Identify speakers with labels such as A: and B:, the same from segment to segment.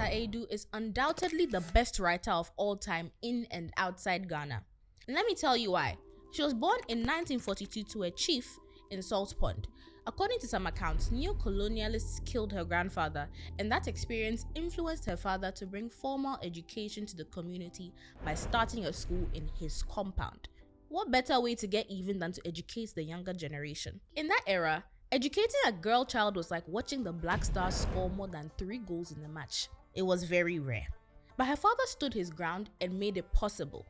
A: Aidoo is undoubtedly the best writer of all time in and outside Ghana. And let me tell you why. She was born in 1942 to a chief in Salt Pond. According to some accounts, neo-colonialists killed her grandfather, and that experience influenced her father to bring formal education to the community by starting a school in his compound. What better way to get even than to educate the younger generation? In that era, educating a girl child was like watching the Black Stars score more than 3 goals in a match. It was very rare. But her father stood his ground and made it possible.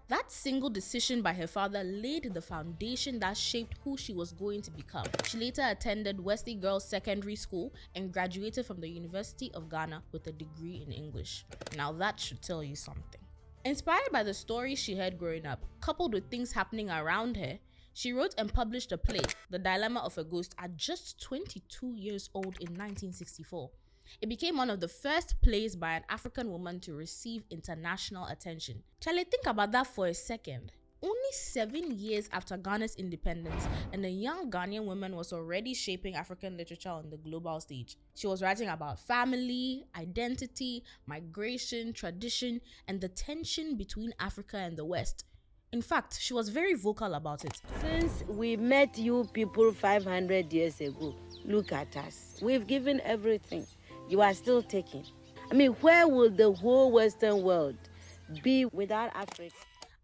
A: That single decision by her father laid the foundation that shaped who she was going to become. She later attended Wesley Girls Secondary School and graduated from the University of Ghana with a degree in English. Now that should tell you something. Inspired by the stories she heard growing up, coupled with things happening around her, she wrote and published a play, The Dilemma of a Ghost, at just 22 years old in 1964. It became one of the first plays by an African woman to receive international attention. Charlie, think about that for a second. Only 7 years after Ghana's independence, and a young Ghanaian woman was already shaping African literature on the global stage. She was writing about family, identity, migration, tradition, and the tension between Africa and the West. In fact, she was very vocal about it.
B: Since we met you people 500 years ago, look at us. We've given everything. You are still taking. I mean, where will the whole Western world be without Africa?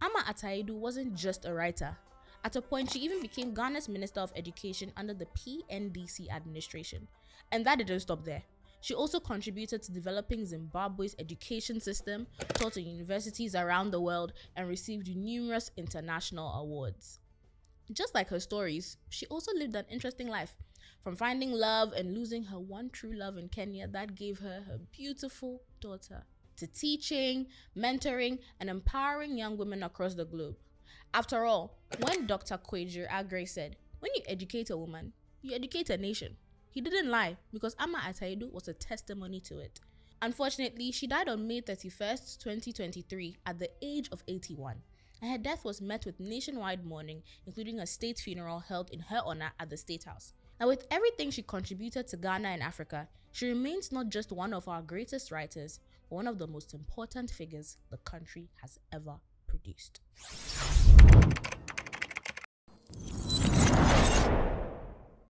A: Ama Ata Aidoo wasn't just a writer. At a point, she even became Ghana's Minister of Education under the PNDC administration. And that didn't stop there. She also contributed to developing Zimbabwe's education system, taught in universities around the world, and received numerous international awards. Just like her stories, she also lived an interesting life. From finding love and losing her one true love in Kenya that gave her her beautiful daughter, to teaching, mentoring, and empowering young women across the globe. After all, when Dr. Kwejir Agre said, "When you educate a woman, you educate a nation," he didn't lie, because Ama Ata Aidoo was a testimony to it. Unfortunately, she died on May 31st, 2023 at the age of 81. And her death was met with nationwide mourning, including a state funeral held in her honor at the State House. Now, with everything she contributed to Ghana and Africa, she remains not just one of our greatest writers, but one of the most important figures the country has ever produced.